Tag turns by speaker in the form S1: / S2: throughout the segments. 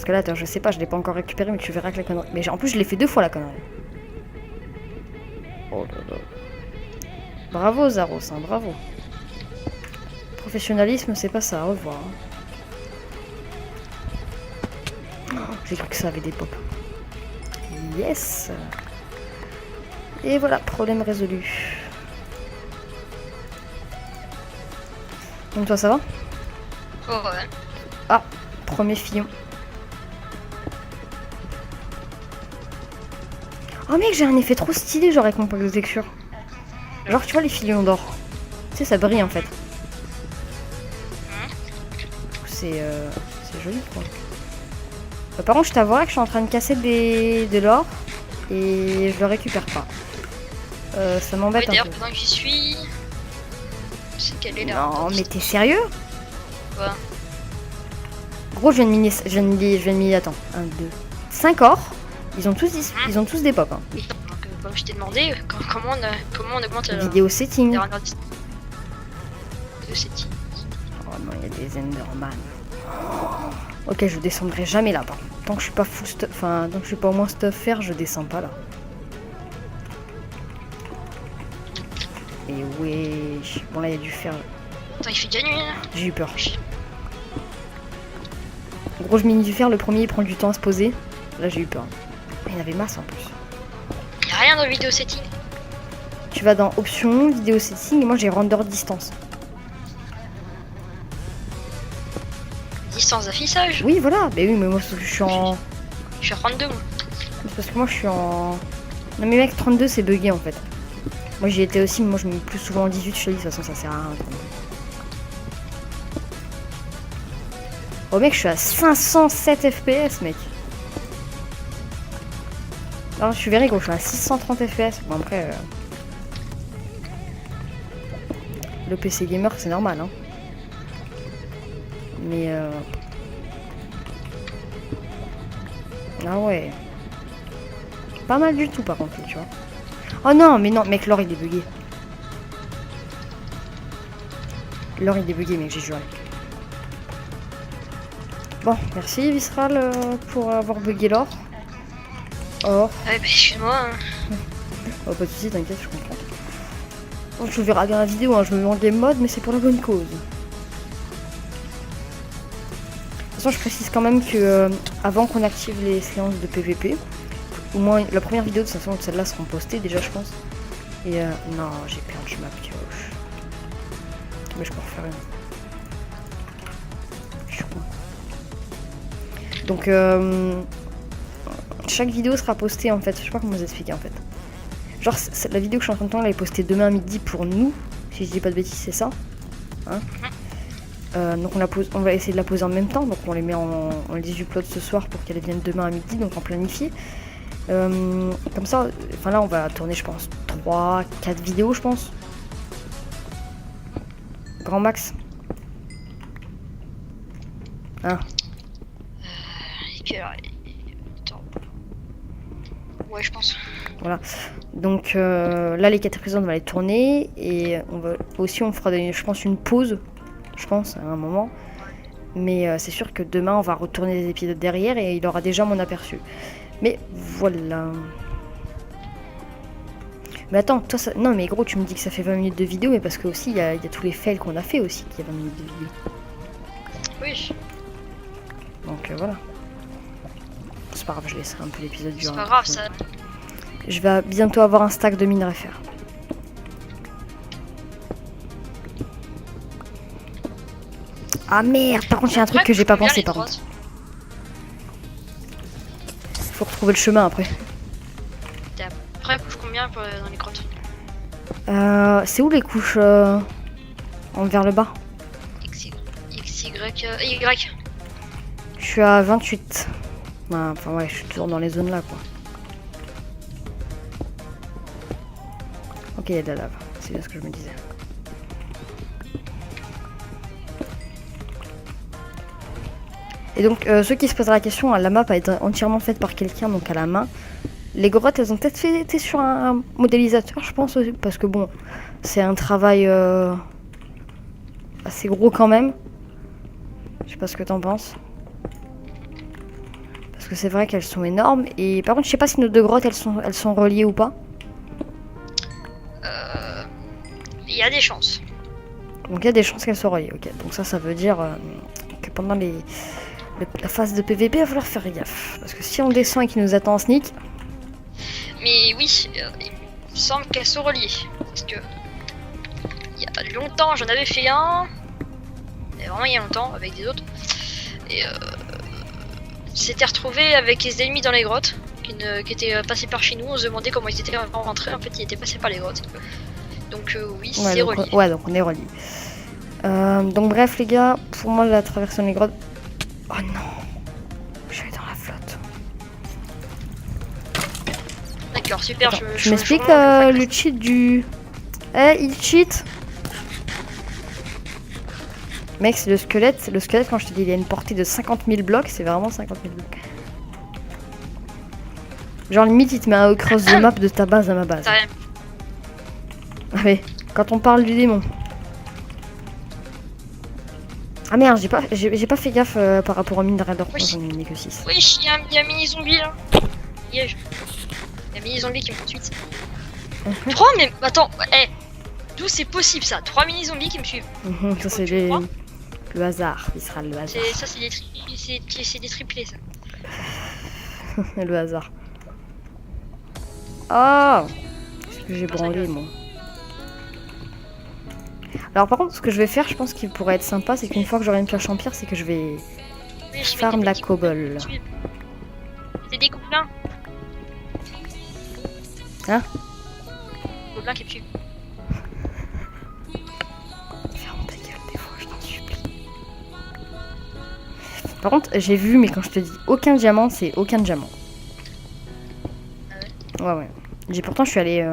S1: que là, attends, je sais pas, je l'ai pas encore récupéré, mais tu verras que la connerie. Mais en plus, je l'ai fait 2 fois la connerie. Oh là là. Bravo Zaros, hein, bravo. Professionnalisme, c'est pas ça, au revoir. Oh, j'ai cru que ça avait des pop. Yes. Et voilà, problème résolu. Donc toi, ça va?
S2: Oh ouais.
S1: Ah, premier fillon. Oh mec, j'ai un effet trop stylé, genre avec mon pack de texture. Genre, tu vois les fillons d'or. Tu sais, ça brille en fait. C'est joli quoi. Par contre, je t'avouerai que je suis en train de casser de l'or et je le récupère pas. Ça m'embête un
S2: D'ailleurs,
S1: peu.
S2: pendant que j'y suis, c'est qu'elle est là.
S1: Non, mais t'es sérieux?
S2: Quoi?
S1: Gros, je viens de miner, attends, 1, 2, 5 or. Ils ont tous des pop. Hein.
S2: Donc, comme je t'ai demandé, comment on augmente la
S1: Vidéo setting.
S2: dernière distance de cette île.
S1: Oh non, il y a des Enderman. Ok, je descendrai jamais là, par contre. Tant que je suis pas full stuff, enfin, tant que je suis pas au moins stuff faire, je descends pas là. Et ouais. Bon, là, il y a du fer.
S2: Attends, il fait déjà nuit là.
S1: J'ai eu peur. Gros, je mine du fer, le premier il prend du temps à se poser. Là, j'ai eu peur. Il y en avait masse en plus.
S2: Y'a rien dans le vidéo setting.
S1: Tu vas dans options, vidéo setting, et moi j'ai render distance.
S2: Distance d'affichage.
S1: Oui, voilà. Mais oui, mais moi, je suis en.
S2: Je suis à 32 moi.
S1: C'est parce que moi, je suis en. Non, mais mec, 32, c'est bugué en fait. Moi, j'y étais aussi, mais moi, je mets plus souvent en 18, je te dis, de toute façon, ça sert à rien. Oh, mec, je suis à 507 FPS, mec. Non, je suis verré, gros, je suis à 630 FPS. Bon, après. Le PC gamer, c'est normal, hein. Mais ah ouais. Pas mal du tout par contre, tu vois. Oh non, mais non, mec, l'or il est bugué. L'or il est bugué, mec, j'ai juré. Bon, merci Visceral pour avoir bugué l'or. Or.
S2: Ah ouais, bah excuse-moi. Hein.
S1: Oh, pas de soucis, t'inquiète, je comprends. Bon, tu verras bien la vidéo, hein, je me mets en game mode, mais c'est pour la bonne cause. De toute façon, je précise quand même que avant qu'on active les séances de PVP, au moins la première vidéo de toute façon, celle-là seront postées déjà, je pense. Et non, j'ai perdu ma pioche. Mais je peux refaire une. Je suis con. Donc, chaque vidéo sera postée en fait. Je sais pas comment vous expliquer en fait. Genre, la vidéo que je suis en train de tourner, elle est postée demain à midi pour nous. Si je dis pas de bêtises, c'est ça. Hein? Donc on va essayer de la poser en même temps, donc on les upload ce soir pour qu'elles viennent demain à midi, donc en planifié. Comme ça, enfin là on va tourner je pense 3-4 vidéos je pense. Grand max. Hein?
S2: Et puis alors, attends. Ouais, je pense.
S1: Voilà. Donc là les 4 épisodes on va les tourner et on fera je pense une pause. Je pense, à un moment. Mais c'est sûr que demain, on va retourner les épisodes derrière et il aura déjà mon aperçu. Mais voilà. Mais attends, toi, ça... Non, mais gros, tu me dis que ça fait 20 minutes de vidéo, mais parce que aussi, il y a tous les fails qu'on a fait aussi, qu'il y a 20 minutes de vidéo.
S2: Oui.
S1: Donc voilà. C'est pas grave, je laisserai un peu l'épisode durer.
S2: C'est pas grave, ça.
S1: Je vais bientôt avoir un stack de minerais fer. Ah merde, par contre, il y a un truc que j'ai pas pensé par contre. Faut retrouver le chemin après.
S2: T'es après, couche combien dans les grottes?
S1: C'est où les couches vers le bas?
S2: X, Y.
S1: Je suis à 28. Enfin ouais, je suis toujours dans les zones là quoi. Ok, il y a de la lave. C'est bien ce que je me disais. Et donc, ceux qui se posent la question, la map a été entièrement faite par quelqu'un, donc à la main. Les grottes, elles ont peut-être été sur un modélisateur, je pense, aussi, parce que bon, c'est un travail assez gros quand même. Je sais pas ce que t'en penses. que c'est vrai qu'elles sont énormes. Et par contre, je sais pas si nos deux grottes, elles sont reliées ou pas.
S2: Il y a des chances.
S1: Donc il y a des chances qu'elles soient reliées. Ok, donc ça veut dire que pendant la phase de PVP, il va falloir faire gaffe. Parce que si on descend et qu'il nous attend en sneak...
S2: Mais oui, il me semble qu'elles sont reliées. Parce que il y a longtemps, j'en avais fait un. Mais vraiment il y a longtemps, avec des autres. Et s'était retrouvé avec les ennemis dans les grottes. Qui étaient passés par chez nous. On se demandait comment ils étaient rentrés. En fait, ils étaient passés par les grottes. Donc oui,
S1: Ouais,
S2: c'est
S1: donc,
S2: relié.
S1: ouais, donc on est reliés. Donc bref les gars, pour moi la traversée des grottes... Oh non, je suis dans la flotte.
S2: D'accord, super.
S1: Attends, je m'explique le cheat du... Eh, il cheat. Mec, c'est le squelette. Le squelette, quand je te dis il a une portée de 50 000 blocs, c'est vraiment 50 000 blocs. Genre limite il te met un cross the map de ta base à ma base. Ah mais, quand on parle du démon. Ah merde, j'ai pas fait gaffe par rapport au mine Raider.
S2: Oui.
S1: J'en ai mis que 6.
S2: Oui, il y a un mini zombie là. Liège. Il y a un mini zombie qui me poursuit. 3 mais attends, d'où c'est possible ça? 3 mini zombies qui me suivent.
S1: Ça c'est le hasard, il sera le hasard.
S2: Ça c'est des triplés ça.
S1: Le hasard. Oh, qu'est-ce que j'ai branlé moi. Alors par contre, ce que je vais faire, je pense qu'il pourrait être sympa, c'est qu'une fois que j'aurai une pioche en pierre, c'est que je vais farm la cobble.
S2: C'est des gobelins.
S1: Hein?
S2: Gobelins qui me suivent.
S1: Ferme ta gueule des fois, je t'en supplie. Par contre, j'ai vu, mais quand je te dis aucun diamant, c'est aucun diamant.
S2: Ah ouais?
S1: Ouais. Pourtant, je suis allé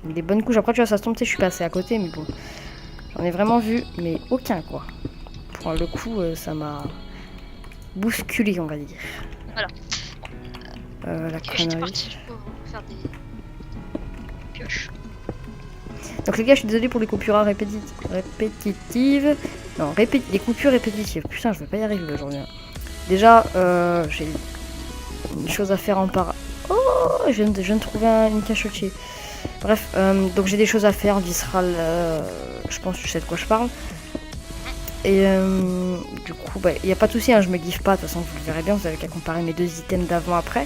S1: des bonnes couches. Après, tu vois, ça se tombe, je suis passé à côté, mais bon. J'en ai vraiment vu, mais aucun quoi. Pour le coup, ça m'a bousculé, on va dire.
S2: Voilà.
S1: La
S2: Ok, j'étais
S1: connerie.
S2: parti pour faire des pioches.
S1: Donc les gars, je suis désolée pour les coupures répétitives. Non, les coupures répétitives. Putain, je vais pas y arriver aujourd'hui. Déjà, j'ai une chose à faire en par... Oh, je viens de trouver une cachotier. Bref, donc j'ai des choses à faire, viscéral, je pense que je sais de quoi je parle. Et du coup, il n'y a pas de souci, hein, je me giffe pas, de toute façon vous le verrez bien, vous avez qu'à comparer mes deux items d'avant-après.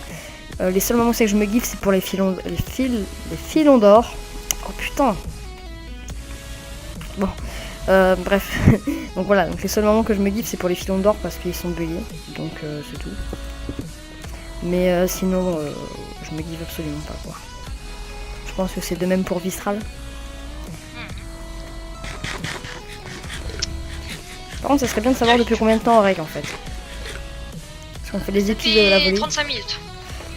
S1: Les seuls moments où c'est que je me giffe, c'est pour les filons d'or. Oh putain. Bon, bref. Donc voilà, donc les seuls moments que je me giffe, c'est pour les filons d'or parce qu'ils sont buggés, donc c'est tout. Mais sinon, je me giffe absolument pas quoi. Je pense que c'est de même pour Visceral. Par contre, ça serait bien de savoir depuis combien de temps on règle en fait. Parce qu'on fait des épisodes à la volée.
S2: 35 minutes.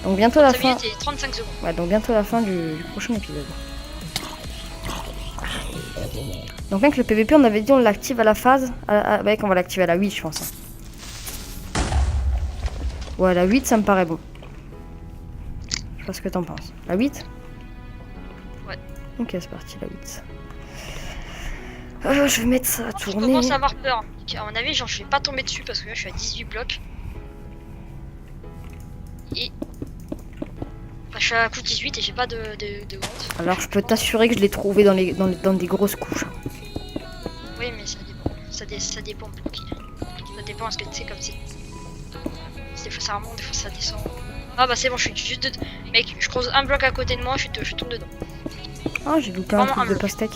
S1: Donc bientôt la fin.
S2: 35 minutes et 35 secondes.
S1: Ouais, donc bientôt la fin du prochain épisode. Donc mec, le PVP, on avait dit on l'active à la phase. Mec, on va l'activer à la 8, je pense. Ouais, la 8, ça me paraît bon. Je sais pas ce que t'en penses. La 8?
S2: Ouais.
S1: Ok, c'est parti, la 8. Je vais mettre ça à
S2: Je
S1: tourner.
S2: commence à avoir peur. À mon avis, genre, je vais pas tomber dessus parce que là, je suis à 18 blocs. Et. Enfin, je suis à coup 18 et j'ai pas de grotte.
S1: Alors, je peux t'assurer que je l'ai trouvé dans des grosses couches.
S2: Oui, mais ça dépend. Ça dépend pour qui. Ça dépend parce que tu sais, comme c'est. Des fois ça remonte, des fois ça descend. Ah bah c'est bon, je suis juste dedans. Mec, je creuse un bloc à côté de moi, je tombe dedans.
S1: Ah, j'ai loupé un truc de pastèque.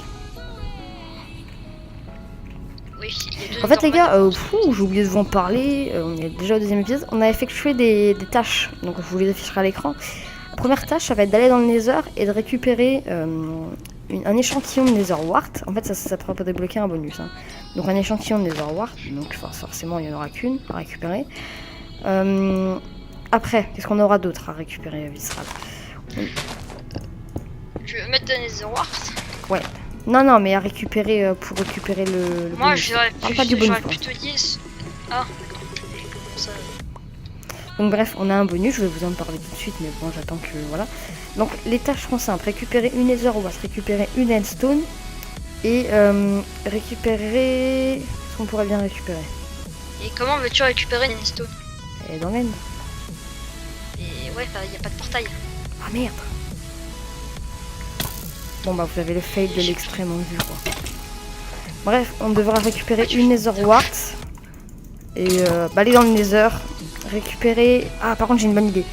S2: Oui, il y a deux
S1: En fait, les gars,
S2: dans
S1: j'ai oublié de vous en parler. On est déjà au deuxième épisode. On a effectué des tâches. Donc, je vous les afficherai à l'écran. La première tâche, ça va être d'aller dans le Nether et de récupérer un échantillon de Nether Wart. En fait, ça pourra débloquer un bonus. Hein. Donc, un échantillon de Nether Wart. Donc, forcément, il n'y en aura qu'une à récupérer. Après, qu'est-ce qu'on aura d'autre à récupérer, Visceral?
S2: Je vais mettre des Wars.
S1: Ouais. Non, mais à récupérer pour récupérer le
S2: Moi,
S1: bonus.
S2: j'aurais
S1: bonus,
S2: pu te dire. Ah, ça.
S1: Donc bref, on a un bonus, je vais vous en parler tout de suite, mais bon, j'attends que... Voilà. Donc les tâches seront simples. Récupérer une Nether Wart, récupérer une Endstone et récupérer... Ce qu'on pourrait bien récupérer.
S2: Et comment veux-tu récupérer une stone?
S1: Et dans l'end.
S2: ouais, il n'y a pas de portail.
S1: Ah merde. Bon bah vous avez le fail de l'extrême en vue quoi. Bref, on devra récupérer une Nether Wart. Et aller dans le Nether. Récupérer... Ah par contre j'ai une bonne idée.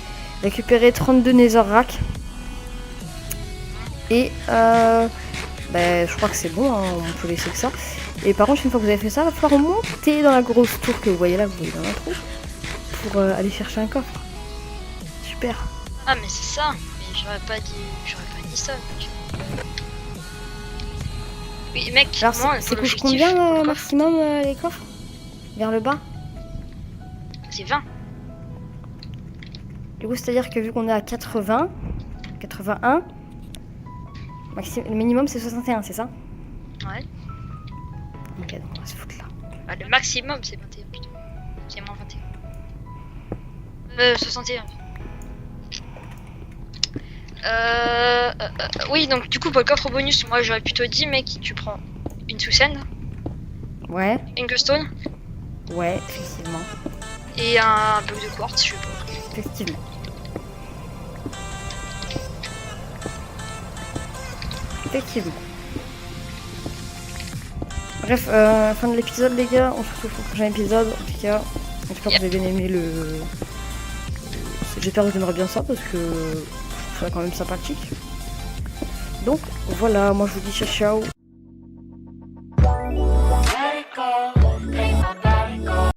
S1: Récupérer 32 Nether Rack. Et je crois que c'est bon, hein, on peut laisser que ça. Et par contre une fois que vous avez fait ça, il va falloir monter dans la grosse tour que vous voyez là, vous voyez dans l'intro. Pour aller chercher un coffre. Super.
S2: Ah mais c'est ça. Mais j'aurais pas dit ça. Mec. Oui mec.
S1: Alors
S2: moi,
S1: c'est
S2: l'objectif,
S1: combien
S2: coffre,
S1: maximum les coffres? Vers le bas?
S2: c'est 20.
S1: Du coup c'est à dire que vu qu'on est à 80, 81, le minimum c'est 61, c'est ça?
S2: Ouais.
S1: Ok, donc on va se foutre là.
S2: Ah, le maximum c'est 21 plutôt. C'est moins 21. 61. Oui, donc du coup pour le coffre bonus, moi j'aurais plutôt dit mec, tu prends une sous-scène,
S1: Ouais,
S2: une glowstone
S1: ouais, effectivement.
S2: et un bloc de quartz, je sais pas.
S1: Effectivement. Effectivement. Bref, fin de l'épisode les gars, on se retrouve pour le prochain épisode. En tout cas, j'espère que vous avez bien aimé j'espère que vous aimerez bien ça parce que je trouve ça quand même sympathique. Donc voilà, moi je vous dis ciao ciao.